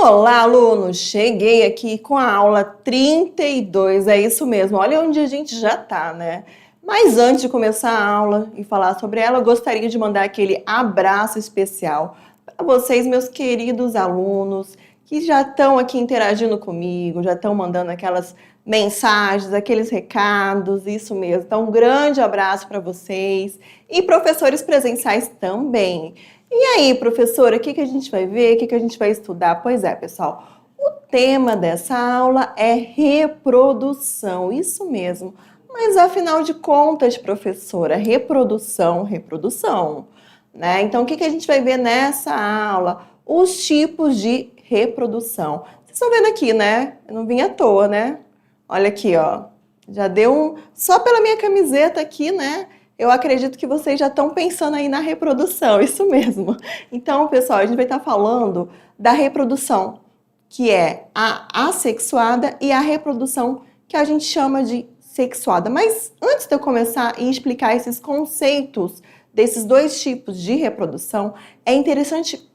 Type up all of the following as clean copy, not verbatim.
Olá, alunos! Cheguei aqui com a aula 32, é isso mesmo. Olha onde a gente já tá, né? Mas antes de começar a aula e falar sobre ela, eu gostaria de mandar aquele abraço especial para vocês, meus queridos alunos, que já estão aqui interagindo comigo, já estão mandando aquelas mensagens, aqueles recados, isso mesmo. Então, um grande abraço para vocês e professores presenciais também. E aí, professora, o que a gente vai ver? O que a gente vai estudar? Pois é, pessoal, o tema dessa aula é reprodução, isso mesmo. Mas afinal de contas, professora, reprodução, né? Então, o que a gente vai ver nessa aula? Os tipos de reprodução. Vocês estão vendo aqui, né? Eu não vim à toa, né? Olha aqui, ó. Já deu um... Só pela minha camiseta aqui, né? Eu acredito que vocês já estão pensando aí na reprodução, isso mesmo. Então, pessoal, a gente vai estar falando da reprodução, que é a assexuada, e a reprodução que a gente chama de sexuada. Mas antes de eu começar e explicar esses conceitos desses dois tipos de reprodução, é interessante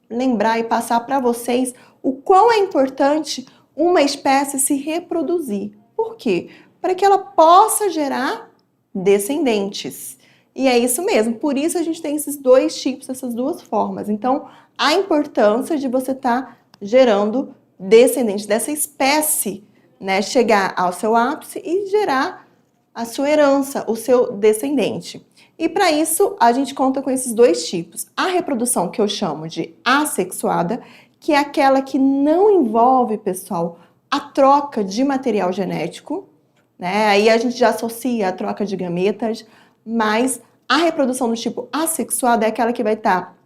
lembrar e passar para vocês o quão é importante uma espécie se reproduzir. Por quê? Para que ela possa gerar descendentes. E é isso mesmo, por isso a gente tem esses dois tipos, essas duas formas. Então, a importância de você estar gerando descendentes dessa espécie, né, chegar ao seu ápice e gerar a sua herança, o seu descendente. E para isso, a gente conta com esses dois tipos. A reprodução que eu chamo de assexuada, que é aquela que não envolve, pessoal, a troca de material genético, né? Aí a gente já associa a troca de gametas, mas a reprodução do tipo assexuada é aquela que vai estar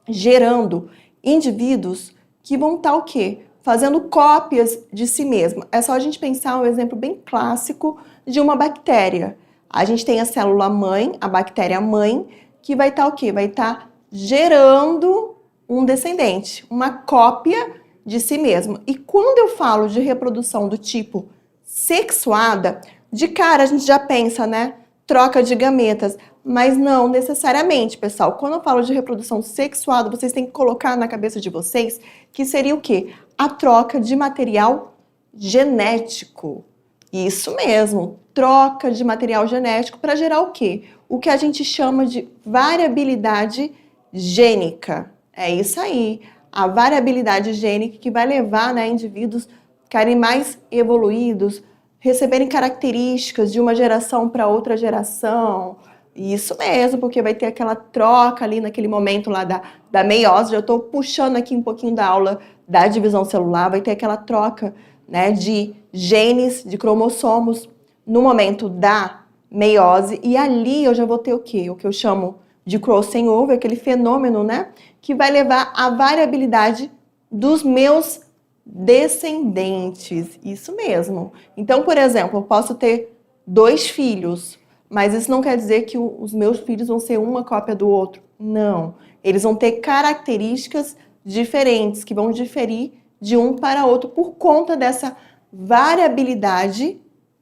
gerando indivíduos que vão estar o quê? Fazendo cópias de si mesmo. É só a gente pensar um exemplo bem clássico de uma bactéria. A gente tem a célula mãe, a bactéria mãe, que vai estar o quê? Vai estar gerando um descendente, uma cópia de si mesmo. E quando eu falo de reprodução do tipo sexuada, de cara a gente já pensa, né? Troca de gametas. Mas não necessariamente, pessoal. Quando eu falo de reprodução sexuada, vocês têm que colocar na cabeça de vocês que seria o quê? A troca de material genético. Isso mesmo, troca de material genético para gerar o quê? O que a gente chama de variabilidade gênica. É isso aí, a variabilidade gênica que vai levar, né, indivíduos ficarem mais evoluídos, receberem características de uma geração para outra geração. Isso mesmo, porque vai ter aquela troca ali naquele momento lá da meiose. Já estou puxando aqui um pouquinho da aula da divisão celular, vai ter aquela troca, né, de genes, de cromossomos no momento da meiose, e ali eu já vou ter o quê? O que eu chamo de crossing over, aquele fenômeno, né, que vai levar à variabilidade dos meus descendentes. Isso mesmo. Então, por exemplo, eu posso ter 2 filhos, mas isso não quer dizer que os meus filhos vão ser uma cópia do outro. Não. Eles vão ter características diferentes, que vão diferir de um para outro por conta dessa variabilidade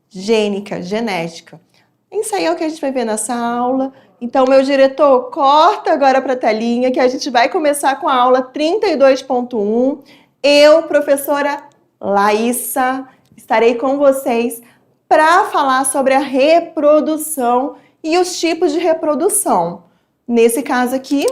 gênica, genética. Isso aí é o que a gente vai ver nessa aula. Então, meu diretor, corta agora para a telinha que a gente vai começar com a aula 32.1. Eu, professora Laísa, estarei com vocês para falar sobre a reprodução e os tipos de reprodução. Nesse caso aqui,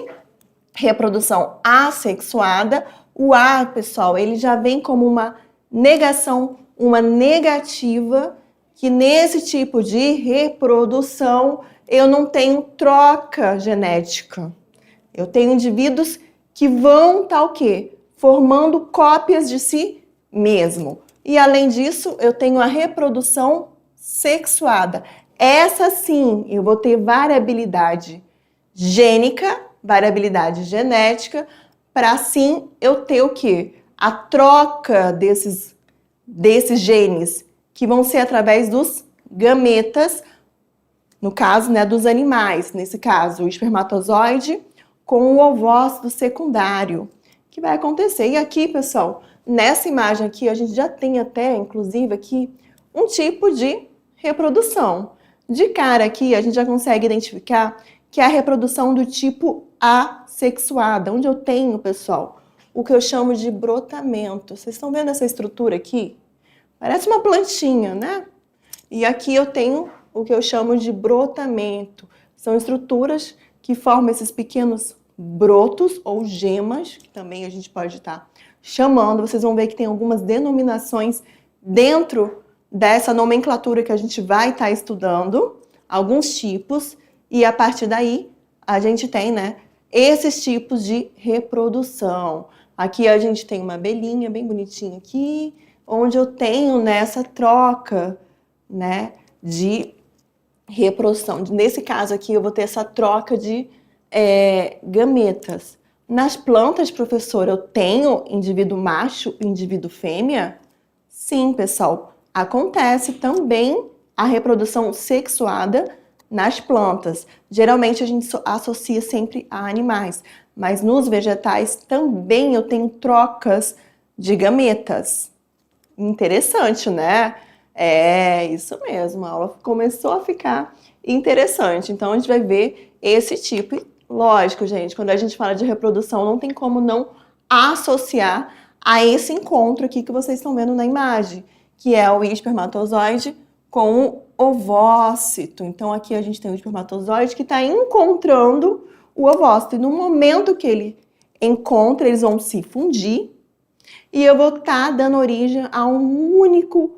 reprodução assexuada. O A, pessoal, ele já vem como uma negação, uma negativa, que nesse tipo de reprodução eu não tenho troca genética. Eu tenho indivíduos que vão estar o quê? Formando cópias de si mesmo. E além disso, eu tenho a reprodução sexuada. Essa sim, eu vou ter variabilidade gênica, variabilidade genética, para assim eu ter o quê? A troca desses genes, que vão ser através dos gametas, no caso, né, dos animais. Nesse caso, o espermatozoide com o ovócito secundário, que vai acontecer. E aqui, pessoal, nessa imagem aqui, a gente já tem até, inclusive, aqui, um tipo de reprodução. De cara aqui, a gente já consegue identificar que é a reprodução do tipo assexuada, onde eu tenho, pessoal, o que eu chamo de brotamento. Vocês estão vendo essa estrutura aqui? Parece uma plantinha, né? E aqui eu tenho o que eu chamo de brotamento. São estruturas que formam esses pequenos brotos ou gemas, que também a gente pode estar chamando. Vocês vão ver que tem algumas denominações dentro dessa nomenclatura que a gente vai estar estudando, alguns tipos, e a partir daí a gente tem, né, esses tipos de reprodução. Aqui a gente tem uma abelhinha bem bonitinha aqui, onde eu tenho nessa troca, né, de reprodução. Nesse caso aqui eu vou ter essa troca de gametas. Nas plantas, professor, eu tenho indivíduo macho e indivíduo fêmea? Sim, pessoal, acontece também a reprodução sexuada nas plantas. Geralmente a gente associa sempre a animais, mas nos vegetais também eu tenho trocas de gametas. Interessante, né? É, isso mesmo, a aula começou a ficar interessante. Então, a gente vai ver esse tipo. E, lógico, gente, quando a gente fala de reprodução, não tem como não associar a esse encontro aqui que vocês estão vendo na imagem, que é o espermatozoide com o ovócito. Então, aqui a gente tem o espermatozoide que está encontrando o ovócito. E no momento que ele encontra, eles vão se fundir. E eu vou estar dando origem a um único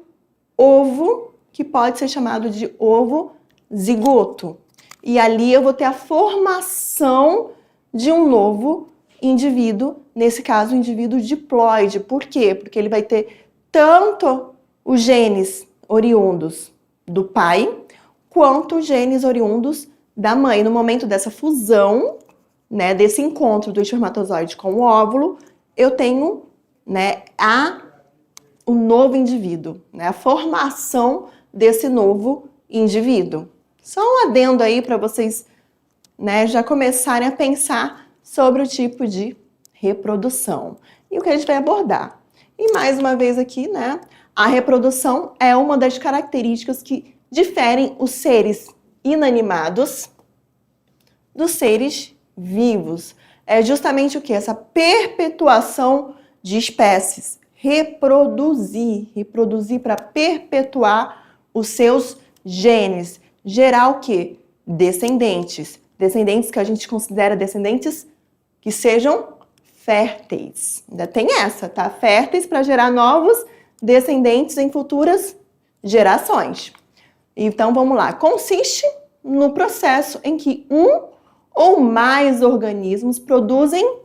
ovo, que pode ser chamado de ovo zigoto. E ali eu vou ter a formação de um novo indivíduo, nesse caso, o indivíduo diploide. Por quê? Porque ele vai ter tanto os genes oriundos do pai, quanto os genes oriundos da mãe. No momento dessa fusão, né, desse encontro do espermatozoide com o óvulo, eu tenho, né, o novo indivíduo, né, a formação desse novo indivíduo. Só um adendo aí para vocês, né, já começarem a pensar sobre o tipo de reprodução e o que a gente vai abordar. E mais uma vez aqui, né, a reprodução é uma das características que diferem os seres inanimados dos seres vivos. É justamente o que? Essa perpetuação de espécies. Reproduzir para perpetuar os seus genes. Gerar o quê? Descendentes. Descendentes que a gente considera descendentes que sejam férteis. Ainda tem essa, tá? Férteis para gerar novos descendentes em futuras gerações. Então, vamos lá. Consiste no processo em que um ou mais organismos produzem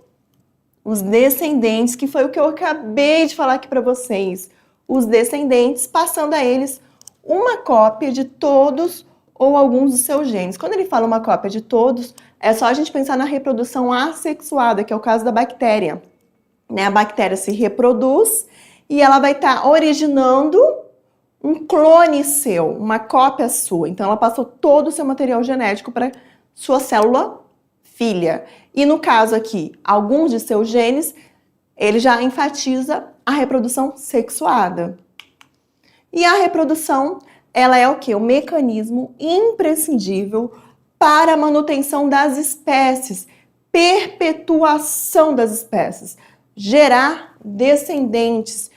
os descendentes, que foi o que eu acabei de falar aqui para vocês. Os descendentes, passando a eles uma cópia de todos ou alguns dos seus genes. Quando ele fala uma cópia de todos, é só a gente pensar na reprodução assexuada, que é o caso da bactéria. Né? A bactéria se reproduz e ela vai estar originando um clone seu, uma cópia sua. Então, ela passou todo o seu material genético para sua célula filha. E no caso aqui, alguns de seus genes, ele já enfatiza a reprodução sexuada. E a reprodução, ela é o quê? O mecanismo imprescindível para a manutenção das espécies, perpetuação das espécies, gerar descendentes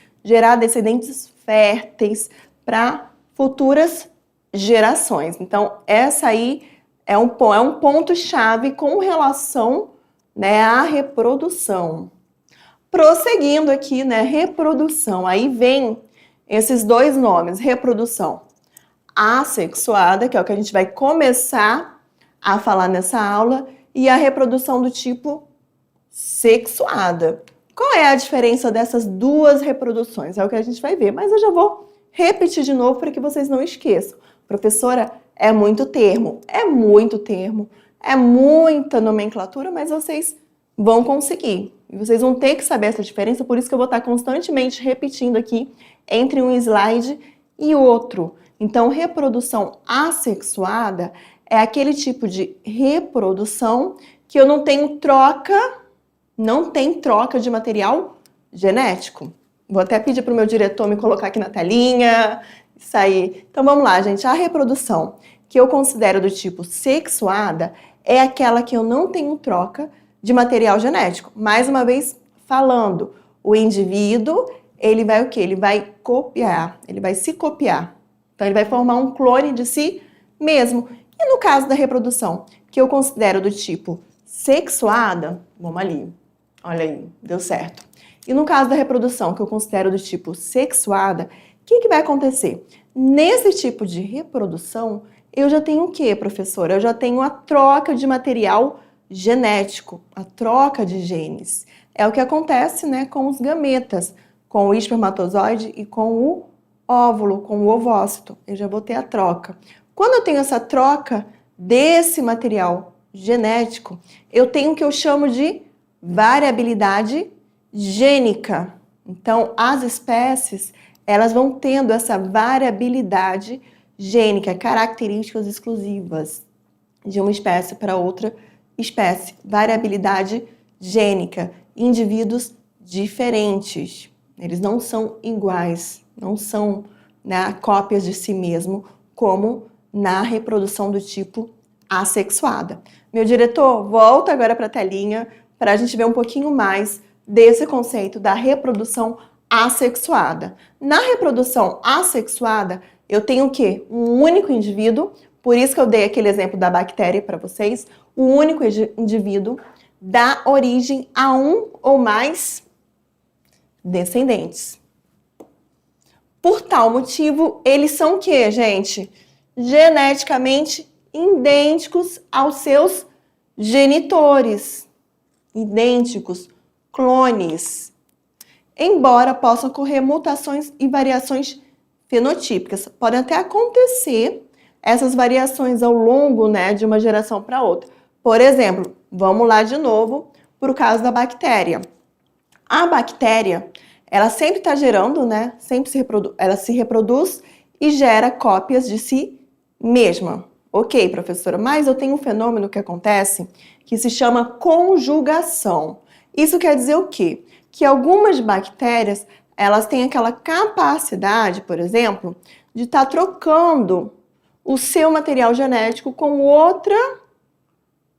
férteis para futuras gerações. Então, essa aí é um ponto-chave com relação, né, à reprodução. Prosseguindo aqui, né, reprodução. Aí vem esses dois nomes, reprodução assexuada, que é o que a gente vai começar a falar nessa aula, e a reprodução do tipo sexuada. Qual é a diferença dessas duas reproduções? É o que a gente vai ver, mas eu já vou repetir de novo para que vocês não esqueçam. Professora, é muito termo, é muita nomenclatura, mas vocês vão conseguir. E vocês vão ter que saber essa diferença, por isso que eu vou estar constantemente repetindo aqui entre um slide e outro. Então, reprodução assexuada é aquele tipo de reprodução que eu não tenho troca de material genético. Vou até pedir para o meu diretor me colocar aqui na telinha. Isso aí. Então, vamos lá, gente. A reprodução que eu considero do tipo sexuada é aquela que eu não tenho troca de material genético. Mais uma vez, falando. O indivíduo, ele vai o quê? Ele vai copiar, ele vai se copiar. Então, ele vai formar um clone de si mesmo. E no caso da reprodução, que eu considero do tipo sexuada, vamos ali, olha aí, deu certo. E no caso da reprodução, que eu considero do tipo sexuada, o que vai acontecer? Nesse tipo de reprodução, eu já tenho o quê, professora? Eu já tenho a troca de material genético, a troca de genes. É o que acontece, né, com os gametas, com o espermatozoide e com o óvulo, com o ovócito. Eu já vou ter a troca. Quando eu tenho essa troca desse material genético, eu tenho o que eu chamo de variabilidade gênica. Então, as espécies, elas vão tendo essa variabilidade gênica, características exclusivas de uma espécie para outra espécie. Variabilidade gênica, indivíduos diferentes. Eles não são iguais, não são, né, cópias de si mesmo, como na reprodução do tipo assexuada. Meu diretor, volta agora para a telinha para a gente ver um pouquinho mais desse conceito da reprodução assexuada. Na reprodução assexuada, eu tenho o quê? Um único indivíduo, por isso que eu dei aquele exemplo da bactéria para vocês, o único indivíduo dá origem a um ou mais descendentes. Por tal motivo, eles são o quê, gente? Geneticamente idênticos aos seus genitores. Idênticos, clones. Embora possam ocorrer mutações e variações fenotípicas. Podem até acontecer essas variações ao longo, né, de uma geração para outra. Por exemplo, vamos lá de novo para o caso da bactéria. A bactéria, ela sempre está gerando, né? Ela se reproduz e gera cópias de si mesma. Ok, professora, mas eu tenho um fenômeno que acontece que se chama conjugação. Isso quer dizer o quê? Que algumas bactérias, elas têm aquela capacidade, por exemplo, de estar trocando o seu material genético com outra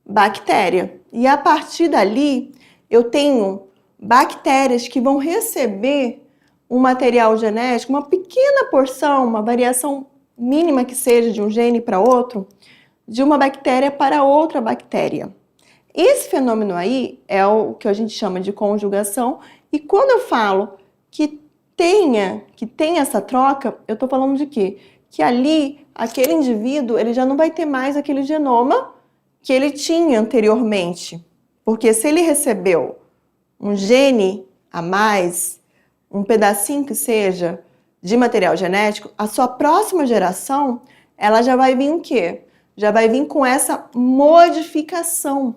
bactéria. E a partir dali, eu tenho bactérias que vão receber um material genético, uma pequena porção, uma variação mínima que seja de um gene para outro, de uma bactéria para outra bactéria. Esse fenômeno aí é o que a gente chama de conjugação, e quando eu falo que tem essa troca, eu estou falando de quê? Que ali, aquele indivíduo, ele já não vai ter mais aquele genoma que ele tinha anteriormente. Porque se ele recebeu um gene a mais, um pedacinho que seja de material genético, a sua próxima geração, ela já vai vir o quê? Já vai vir com essa modificação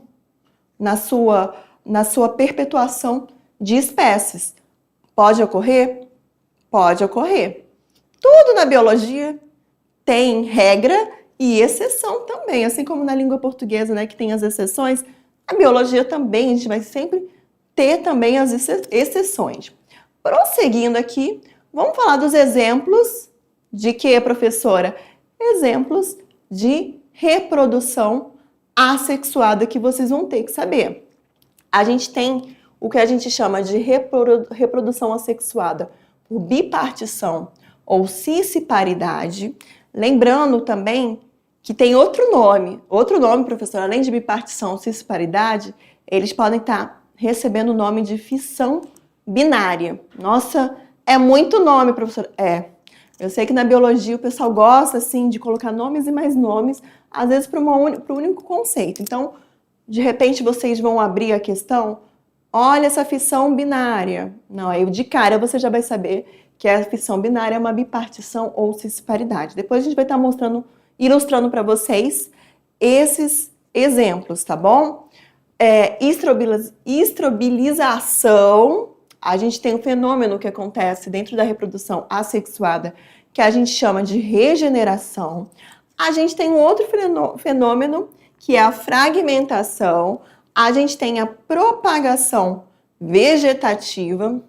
na sua perpetuação de espécies. Pode ocorrer? Pode ocorrer. Tudo na biologia tem regra e exceção também, assim como na língua portuguesa, né, que tem as exceções, a biologia também, a gente vai sempre ter também as exceções. Prosseguindo aqui, vamos falar dos exemplos de quê, professora? Exemplos de reprodução assexuada que vocês vão ter que saber. A gente tem o que a gente chama de reprodução assexuada por bipartição ou cisparidade. Lembrando também que tem outro nome, professora, além de bipartição, cisparidade, eles podem estar recebendo o nome de fissão binária. Nossa, é muito nome, professora. Eu sei que na biologia o pessoal gosta, assim, de colocar nomes e mais nomes, às vezes para o único conceito. Então, de repente, vocês vão abrir a questão, olha essa fissão binária. Não, aí de cara você já vai saber que a fissão binária é uma bipartição ou cisparidade. Depois a gente vai estar ilustrando para vocês esses exemplos, tá bom? Estrobilização, a gente tem um fenômeno que acontece dentro da reprodução assexuada, que a gente chama de regeneração. A gente tem um outro fenômeno, que é a fragmentação. A gente tem a propagação vegetativa.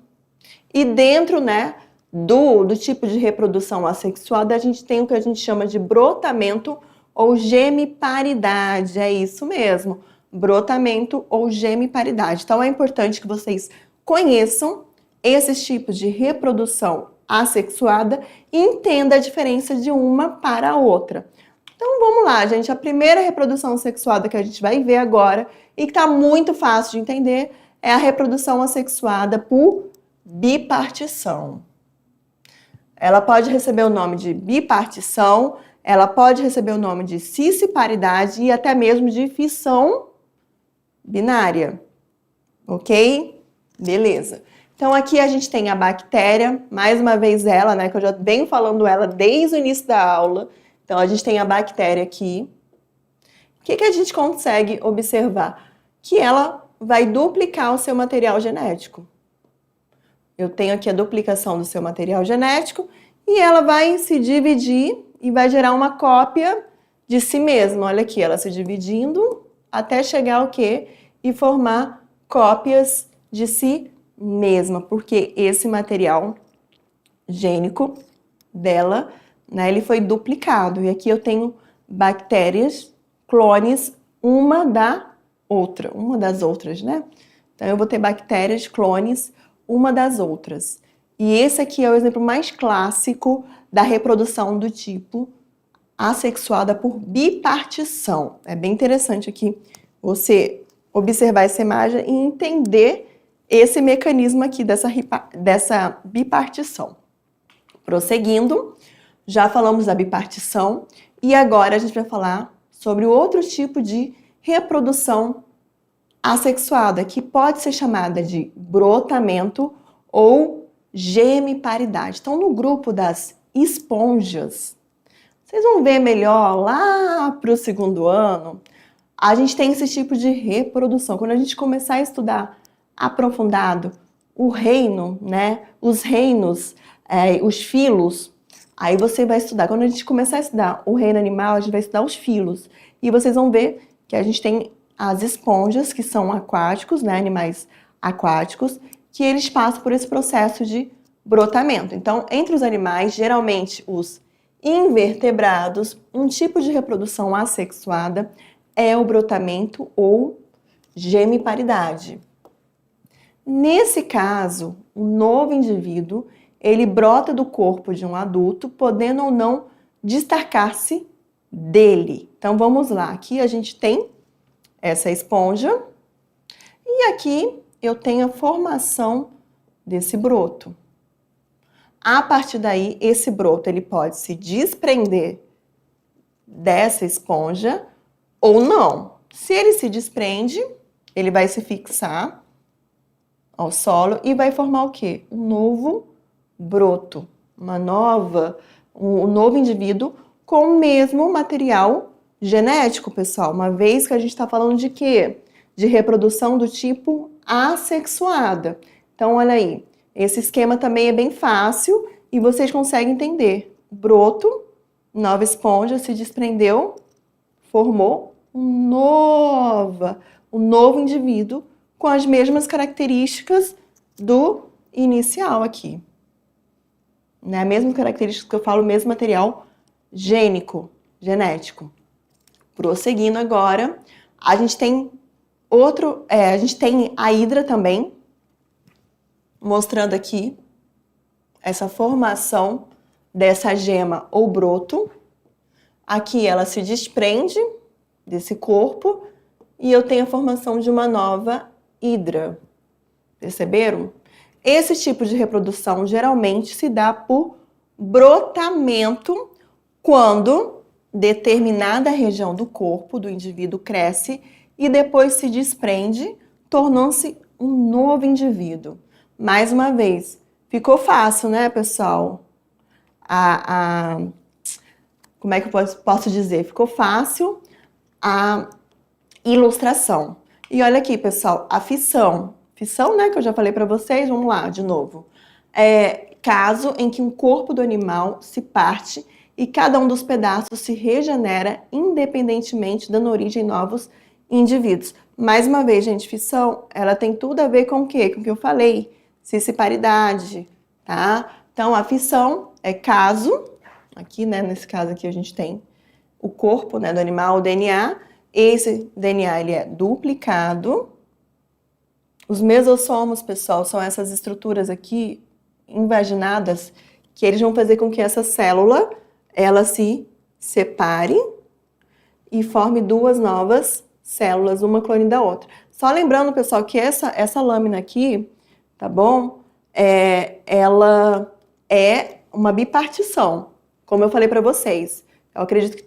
E dentro, né, do tipo de reprodução assexuada, a gente tem o que a gente chama de brotamento ou gemiparidade. É isso mesmo, brotamento ou gemiparidade. Então, é importante que vocês conheçam esses tipos de reprodução assexuada e entenda a diferença de uma para a outra. Então vamos lá, gente. A primeira reprodução assexuada que a gente vai ver agora e que está muito fácil de entender é a reprodução assexuada por bipartição. Ela pode receber o nome de bipartição, ela pode receber o nome de cisparidade e até mesmo de fissão binária. Ok? Beleza. Então aqui a gente tem a bactéria, mais uma vez ela, né, que eu já venho falando ela desde o início da aula. Então a gente tem a bactéria aqui. O que a gente consegue observar? Que ela vai duplicar o seu material genético. Eu tenho aqui a duplicação do seu material genético e ela vai se dividir e vai gerar uma cópia de si mesma. Olha aqui, ela se dividindo até chegar ao quê? E formar cópias de si mesma, porque esse material gênico dela, né, ele foi duplicado. E aqui eu tenho bactérias, clones, uma das outras, né? Então eu vou ter bactérias, clones, uma das outras. E esse aqui é o exemplo mais clássico da reprodução do tipo assexuada por bipartição. É bem interessante aqui você observar essa imagem e entender esse mecanismo aqui dessa bipartição. Prosseguindo, já falamos da bipartição e agora a gente vai falar sobre o outro tipo de reprodução assexuada, que pode ser chamada de brotamento ou gemiparidade. Então, no grupo das esponjas, vocês vão ver melhor lá para o segundo ano, a gente tem esse tipo de reprodução. Quando a gente começar a estudar aprofundado o reino, né, os reinos, os filos, aí você vai estudar. Quando a gente começar a estudar o reino animal, a gente vai estudar os filos. E vocês vão ver que a gente tem as esponjas, que são aquáticos, né, animais aquáticos, que eles passam por esse processo de brotamento. Então, entre os animais, geralmente os invertebrados, um tipo de reprodução assexuada é o brotamento ou gemiparidade. Nesse caso, o novo indivíduo, ele brota do corpo de um adulto, podendo ou não destacar-se dele. Então, vamos lá. Aqui a gente tem essa esponja e aqui eu tenho a formação desse broto. A partir daí, esse broto ele pode se desprender dessa esponja ou não. Se ele se desprende, ele vai se fixar ao solo e vai formar o quê? Um novo broto, um novo indivíduo com o mesmo material genético, pessoal. Uma vez que a gente está falando de quê? De reprodução do tipo assexuada. Então, olha aí, esse esquema também é bem fácil e vocês conseguem entender. Broto, nova esponja, se desprendeu, formou um novo indivíduo com as mesmas características do inicial aqui. Né? Mesmas características que eu falo, mesmo material genético. Prosseguindo agora, a gente tem a hidra também, mostrando aqui essa formação dessa gema ou broto. Aqui ela se desprende desse corpo e eu tenho a formação de uma nova hidra. Perceberam? Esse tipo de reprodução geralmente se dá por brotamento quando determinada região do corpo do indivíduo cresce e depois se desprende, tornando-se um novo indivíduo. Mais uma vez, ficou fácil, né, pessoal? Como é que eu posso dizer? Ficou fácil a ilustração. E olha aqui, pessoal, a fissão. Fissão, né, que eu já falei para vocês, vamos lá, de novo. É caso em que um corpo do animal se parte e cada um dos pedaços se regenera independentemente, dando origem a novos indivíduos. Mais uma vez, gente, fissão, ela tem tudo a ver com o quê? Com o que eu falei, cisparidade, tá? Então, a fissão é caso, aqui, né, nesse caso aqui a gente tem o corpo, né, do animal, o DNA. Esse DNA, ele é duplicado. Os mesossomos, pessoal, são essas estruturas aqui invaginadas que eles vão fazer com que essa célula ela se separe e forme duas novas células, uma clone da outra. Só lembrando, pessoal, que essa lâmina aqui, tá bom? Ela é uma bipartição, como eu falei para vocês. Eu acredito que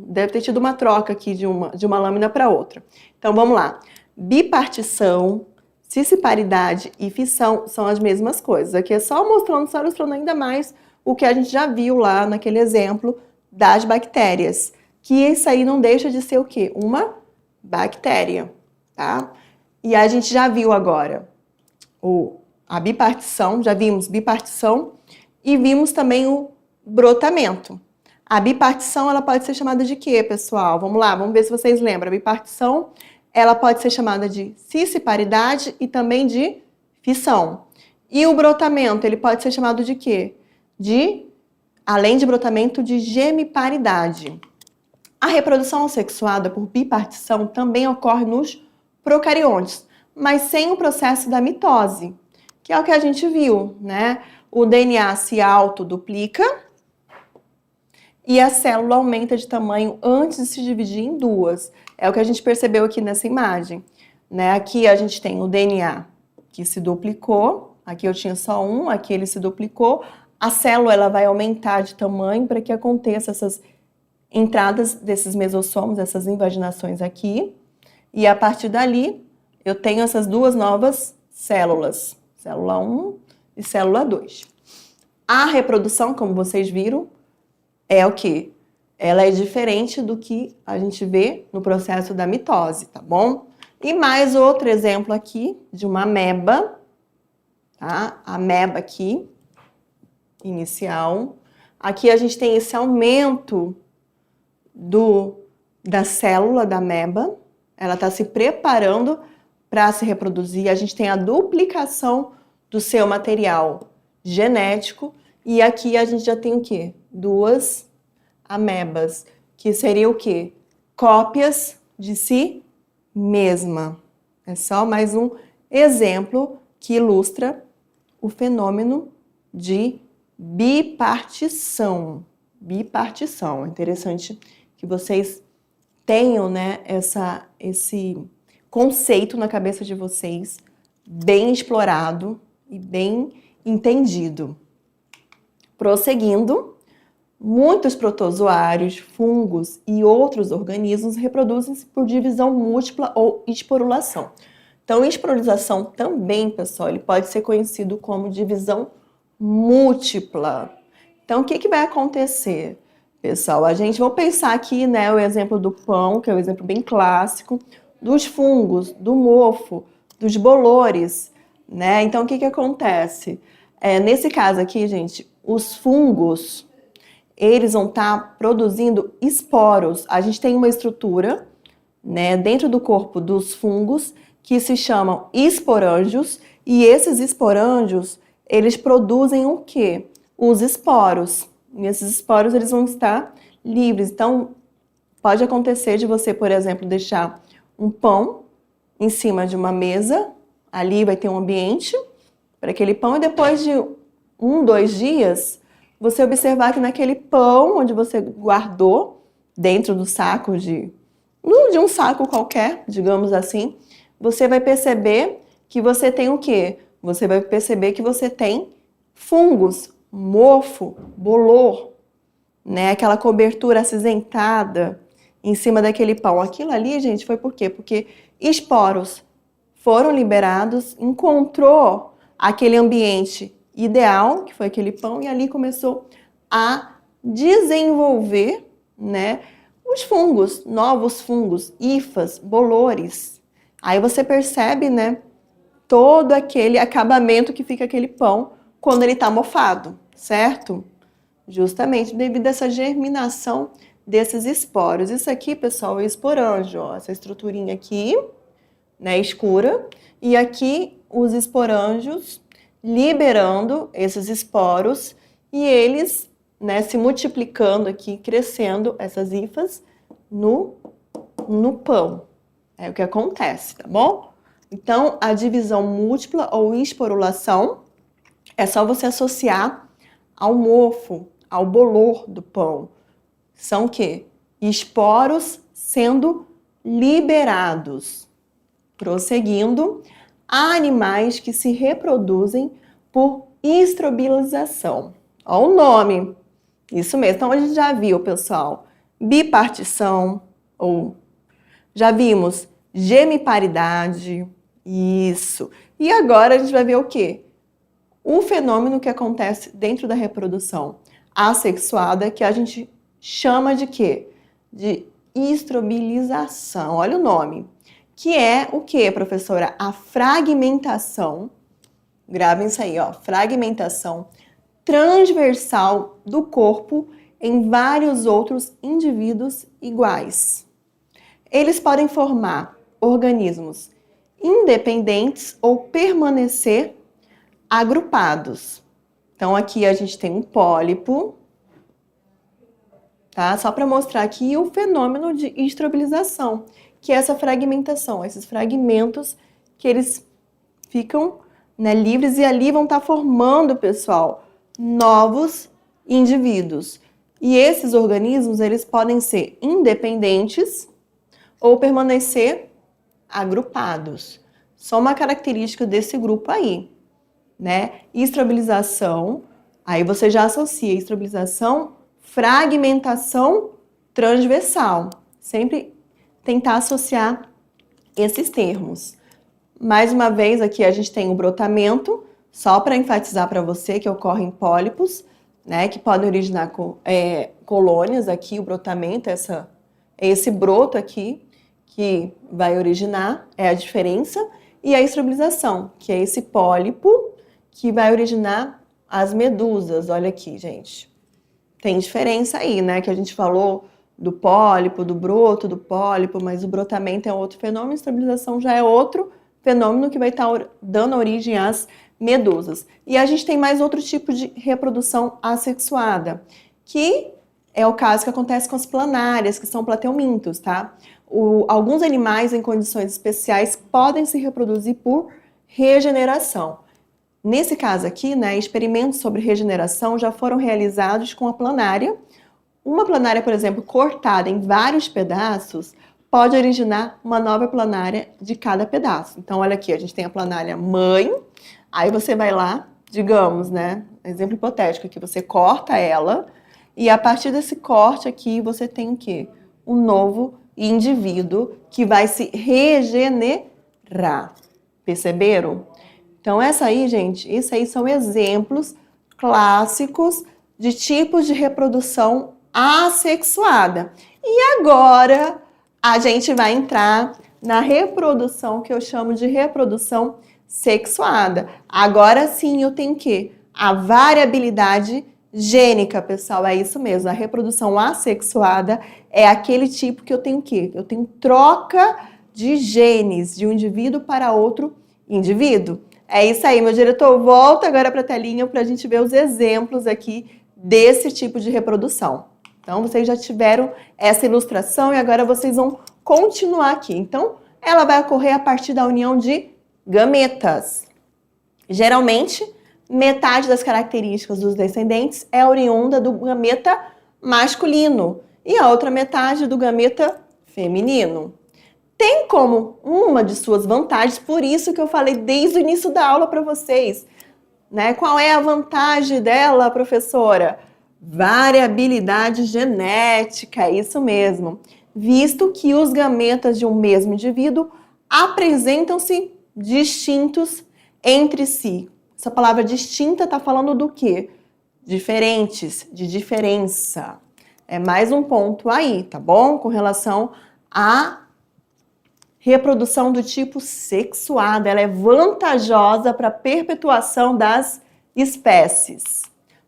deve ter tido uma troca aqui de uma lâmina para outra. Então, vamos lá. Bipartição, cisparidade e fissão são as mesmas coisas. Aqui é só ilustrando ainda mais o que a gente já viu lá naquele exemplo das bactérias. Que isso aí não deixa de ser o quê? Uma bactéria, tá? E a gente já viu agora a bipartição, já vimos bipartição e vimos também o brotamento. A bipartição, ela pode ser chamada de quê, pessoal? Vamos lá, vamos ver se vocês lembram. A bipartição, ela pode ser chamada de cisparidade e também de fissão. E o brotamento, ele pode ser chamado de quê? Além de brotamento, de gemiparidade. A reprodução assexuada por bipartição também ocorre nos procariontes, mas sem o processo da mitose, que é o que a gente viu, né? O DNA se autoduplica e a célula aumenta de tamanho antes de se dividir em duas. É o que a gente percebeu aqui nessa imagem, né? Aqui a gente tem o DNA que se duplicou, aqui eu tinha só um, aqui ele se duplicou. A célula ela vai aumentar de tamanho para que aconteça essas entradas desses mesossomos, essas invaginações aqui. E a partir dali, eu tenho essas duas novas células, célula 1 e célula 2. A reprodução, como vocês viram, é o quê? Ela é diferente do que a gente vê no processo da mitose, tá bom? E mais outro exemplo aqui de uma ameba, tá? A ameba aqui, inicial. Aqui a gente tem esse aumento da célula da ameba, ela está se preparando para se reproduzir. A gente tem a duplicação do seu material genético e aqui a gente já tem o quê? Duas amebas, que seria o quê? Cópias de si mesma. É só mais um exemplo que ilustra o fenômeno de bipartição. Bipartição. É interessante que vocês tenham, né, esse conceito na cabeça de vocês bem explorado e bem entendido. Prosseguindo, muitos protozoários, fungos e outros organismos reproduzem-se por divisão múltipla ou esporulação. Então, esporulação também, pessoal, ele pode ser conhecido como divisão múltipla. Então, o que vai acontecer? Pessoal, a gente vai pensar aqui, né, o exemplo do pão, que é um exemplo bem clássico, dos fungos, do mofo, dos bolores, né? Então, o que acontece? Nesse caso aqui, gente, os fungos, eles vão estar produzindo esporos. A gente tem uma estrutura, né, dentro do corpo dos fungos que se chamam esporângios, e esses esporângios, eles produzem o quê? Os esporos. E esses esporos eles vão estar livres. Então, pode acontecer de você, por exemplo, deixar um pão em cima de uma mesa. Ali vai ter um ambiente para aquele pão. E depois de 1, 2 dias, você observar que naquele pão onde você guardou, dentro do saco de um saco qualquer, digamos assim, você vai perceber que você tem o quê? Você vai perceber que você tem fungos, mofo, bolor, né? Aquela cobertura acinzentada em cima daquele pão. Aquilo ali, gente, foi por quê? Porque esporos foram liberados, encontrou aquele ambiente ideal, que foi aquele pão, e ali começou a desenvolver, né, os fungos, novos fungos, hifas, bolores. Aí você percebe, né, todo aquele acabamento que fica aquele pão quando ele está mofado, certo? Justamente devido a essa germinação desses esporos. Isso aqui, pessoal, é esporângio, ó, essa estruturinha aqui, né, escura, e aqui os esporângios liberando esses esporos e eles, né, se multiplicando aqui, crescendo essas hifas no pão. É o que acontece, tá bom? Então, a divisão múltipla ou esporulação é só você associar ao mofo, ao bolor do pão. São o quê? Esporos sendo liberados. Prosseguindo, há animais que se reproduzem por estrobilização. Olha o nome. Isso mesmo. Então, a gente já viu, pessoal, bipartição, ou já vimos gemiparidade. Isso. E agora a gente vai ver o quê? O fenômeno que acontece dentro da reprodução assexuada, que a gente chama de quê? De estrobilização. Olha o nome. Que é o quê, professora? A fragmentação. Gravem isso aí, ó. Fragmentação transversal do corpo em vários outros indivíduos iguais. Eles podem formar organismos independentes ou permanecer agrupados. Então, aqui a gente tem um pólipo, tá? Só para mostrar aqui o fenômeno de estrobilização, que é essa fragmentação, esses fragmentos que eles ficam, né, livres e ali vão estar formando, pessoal, novos indivíduos. E esses organismos, eles podem ser independentes ou permanecer agrupados. Só uma característica desse grupo aí, né? Estrobilização, aí você já associa estrobilização, fragmentação transversal. Sempre tentar associar esses termos. Mais uma vez, aqui a gente tem o brotamento, só para enfatizar para você que ocorre em pólipos, né? Que podem originar colônias aqui, o brotamento, esse broto aqui, que vai originar, é a diferença, e a estrobilização, que é esse pólipo que vai originar as medusas. Olha aqui, gente. Tem diferença aí, né? Que a gente falou do pólipo, do broto, do pólipo, mas o brotamento é outro fenômeno, a estrobilização já é outro fenômeno que vai estar dando origem às medusas. E a gente tem mais outro tipo de reprodução assexuada, que é o caso que acontece com as planárias, que são plateumintos, tá? Alguns animais em condições especiais podem se reproduzir por regeneração. Nesse caso aqui, né, experimentos sobre regeneração já foram realizados com a planária. Uma planária, por exemplo, cortada em vários pedaços, pode originar uma nova planária de cada pedaço. Então, olha aqui, a gente tem a planária mãe, aí você vai lá, digamos, né, exemplo hipotético aqui, você corta ela, e a partir desse corte aqui, você tem o quê? Um novo indivíduo que vai se regenerar. Perceberam? Então, essa aí, gente, isso aí são exemplos clássicos de tipos de reprodução assexuada. E agora, a gente vai entrar na reprodução que eu chamo de reprodução sexuada. Agora sim, eu tenho o quê? A variabilidade gênica, pessoal, é isso mesmo. A reprodução assexuada é aquele tipo que eu tenho o quê? Eu tenho troca de genes de um indivíduo para outro indivíduo. É isso aí, meu diretor. Volta agora para a telinha para a gente ver os exemplos aqui desse tipo de reprodução. Então, vocês já tiveram essa ilustração e agora vocês vão continuar aqui. Então, ela vai ocorrer a partir da união de gametas. Geralmente, metade das características dos descendentes é oriunda do gameta masculino e a outra metade do gameta feminino. Tem como uma de suas vantagens, por isso que eu falei desde o início da aula para vocês, né? Qual é a vantagem dela, professora? Variabilidade genética, isso mesmo. Visto que os gametas de um mesmo indivíduo apresentam-se distintos entre si. Essa palavra distinta está falando do quê? Diferentes, de diferença. É mais um ponto aí, tá bom? Com relação à reprodução do tipo sexuada. Ela é vantajosa para a perpetuação das espécies.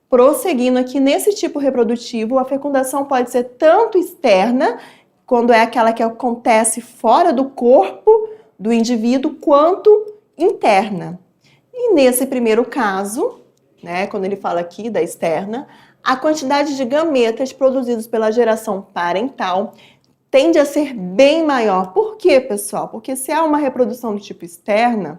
Prosseguindo aqui, nesse tipo reprodutivo, a fecundação pode ser tanto externa, quando é aquela que acontece fora do corpo do indivíduo, quanto interna. E nesse primeiro caso, né, quando ele fala aqui da externa, a quantidade de gametas produzidos pela geração parental tende a ser bem maior. Por quê, pessoal? Porque se há uma reprodução do tipo externa,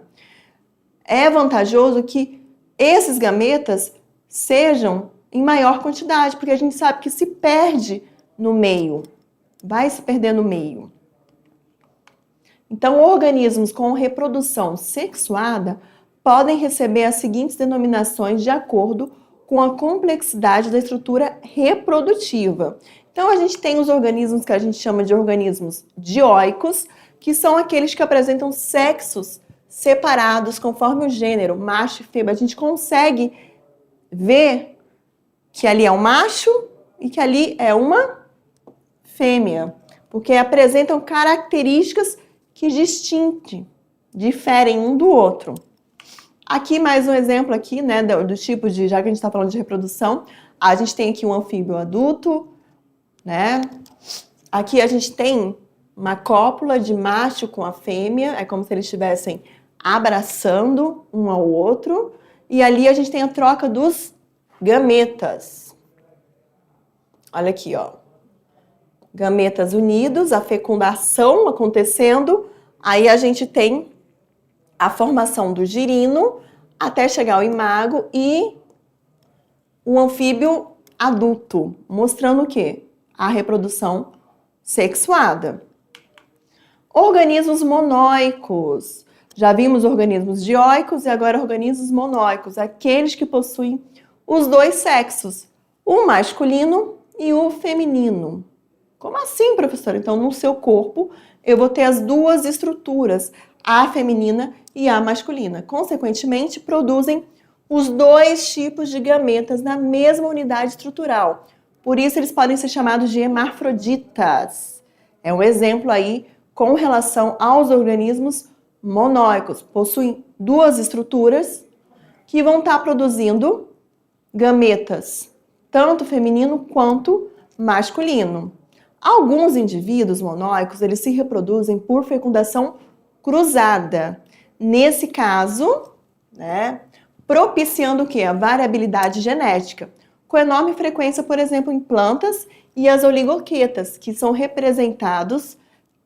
é vantajoso que esses gametas sejam em maior quantidade, porque a gente sabe que se perde no meio, vai se perder no meio. Então, organismos com reprodução sexuada podem receber as seguintes denominações de acordo com a complexidade da estrutura reprodutiva. Então, a gente tem os organismos que a gente chama de organismos dioicos, que são aqueles que apresentam sexos separados conforme o gênero, macho e fêmea. A gente consegue ver que ali é um macho e que ali é uma fêmea, porque apresentam características que diferem um do outro. Aqui mais um exemplo aqui, né, do tipo de, já que a gente está falando de reprodução, a gente tem aqui um anfíbio adulto, né? Aqui a gente tem uma cópula de macho com a fêmea, é como se eles estivessem abraçando um ao outro, e ali a gente tem a troca dos gametas. Olha aqui, ó. Gametas unidos, a fecundação acontecendo, aí a gente tem a formação do girino até chegar ao imago e o anfíbio adulto, mostrando o quê? A reprodução sexuada. Organismos monóicos. Já vimos organismos dioicos e agora organismos monóicos, aqueles que possuem os dois sexos, o masculino e o feminino. Como assim, professora? Então, no seu corpo, eu vou ter as duas estruturas, a feminina e a masculina. Consequentemente, produzem os dois tipos de gametas na mesma unidade estrutural. Por isso, eles podem ser chamados de hermafroditas. É um exemplo aí com relação aos organismos monóicos. Possuem duas estruturas que vão estar produzindo gametas, tanto feminino quanto masculino. Alguns indivíduos monóicos, eles se reproduzem por fecundação cruzada. Nesse caso, né, propiciando o quê? A variabilidade genética, com enorme frequência, por exemplo, em plantas e as oligoquetas, que são representados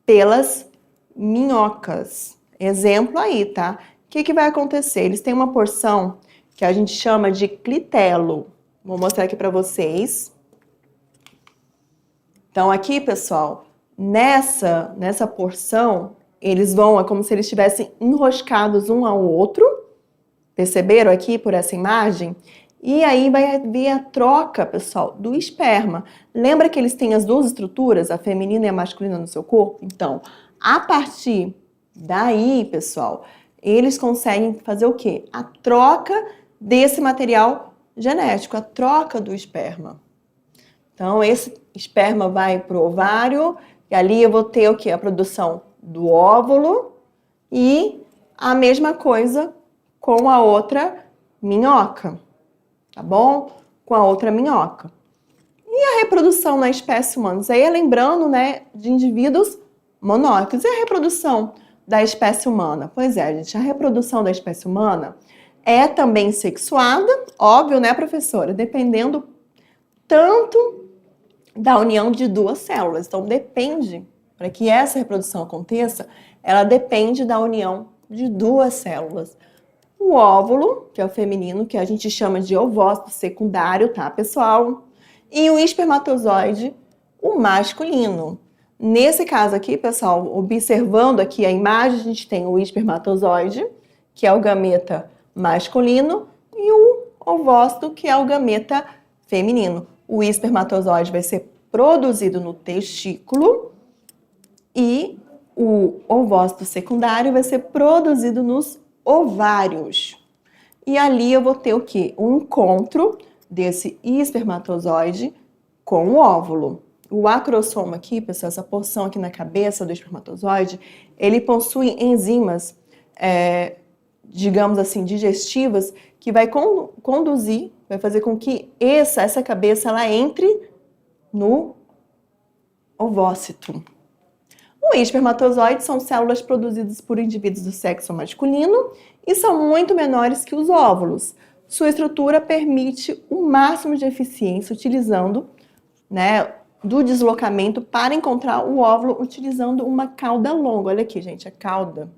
pelas minhocas. Exemplo aí, tá? O que vai acontecer? Eles têm uma porção que a gente chama de clitelo. Vou mostrar aqui para vocês. Então, aqui, pessoal, nessa porção, eles vão, é como se eles estivessem enroscados um ao outro. Perceberam aqui por essa imagem? E aí vai haver a troca, pessoal, do esperma. Lembra que eles têm as duas estruturas, a feminina e a masculina no seu corpo? Então, a partir daí, pessoal, eles conseguem fazer o quê? A troca desse material genético, a troca do esperma. Então, esse esperma vai para o ovário e ali eu vou ter o quê? A produção do óvulo e a mesma coisa com a outra minhoca, tá bom? Com a outra minhoca. E a reprodução na espécie humana? Isso aí é lembrando, né, de indivíduos monóicos. E a reprodução da espécie humana? Pois é, gente, a reprodução da espécie humana é também sexuada, óbvio, né, professora? Dependendo tanto da união de duas células. Então, depende, para que essa reprodução aconteça, ela depende da união de duas células. O óvulo, que é o feminino, que a gente chama de ovócito secundário, tá, pessoal? E o espermatozoide, o masculino. Nesse caso aqui, pessoal, observando aqui a imagem, a gente tem o espermatozoide, que é o gameta masculino, e o ovócito, que é o gameta feminino. O espermatozoide vai ser produzido no testículo e o ovócito secundário vai ser produzido nos ovários. E ali eu vou ter o quê? Um encontro desse espermatozoide com o óvulo. O acrossoma aqui, pessoal, essa porção aqui na cabeça do espermatozoide, ele possui enzimas, digamos assim, digestivas, que vai conduzir, vai fazer com que essa cabeça ela entre no ovócito. O espermatozoide são células produzidas por indivíduos do sexo masculino e são muito menores que os óvulos. Sua estrutura permite o máximo de eficiência utilizando, né, do deslocamento para encontrar o óvulo utilizando uma cauda longa. Olha aqui, gente, a cauda,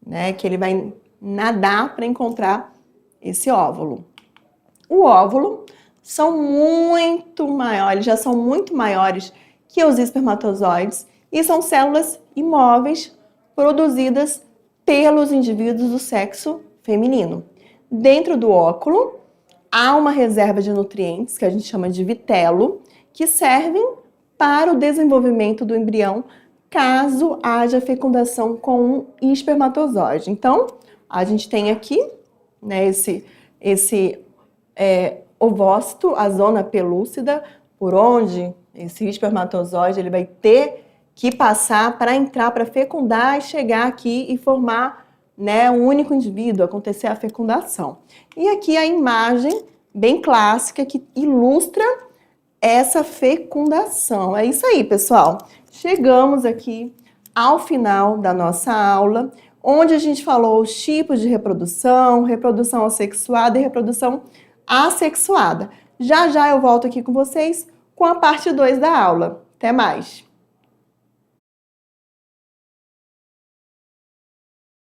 né? Que ele vai nadar para encontrar esse óvulo. O óvulo são muito maiores, já são muito maiores que os espermatozoides e são células imóveis produzidas pelos indivíduos do sexo feminino. Dentro do óvulo há uma reserva de nutrientes, que a gente chama de vitelo, que servem para o desenvolvimento do embrião caso haja fecundação com um espermatozoide. Então, a gente tem aqui, né, esse ovócito, a zona pelúcida, por onde esse espermatozoide ele vai ter que passar para entrar, para fecundar e chegar aqui e formar, né, um único indivíduo, acontecer a fecundação. E aqui a imagem bem clássica que ilustra essa fecundação. É isso aí, pessoal. Chegamos aqui ao final da nossa aula, onde a gente falou os tipos de reprodução, reprodução assexuada e reprodução assexuada. Já já eu volto aqui com vocês com a parte 2 da aula. Até mais!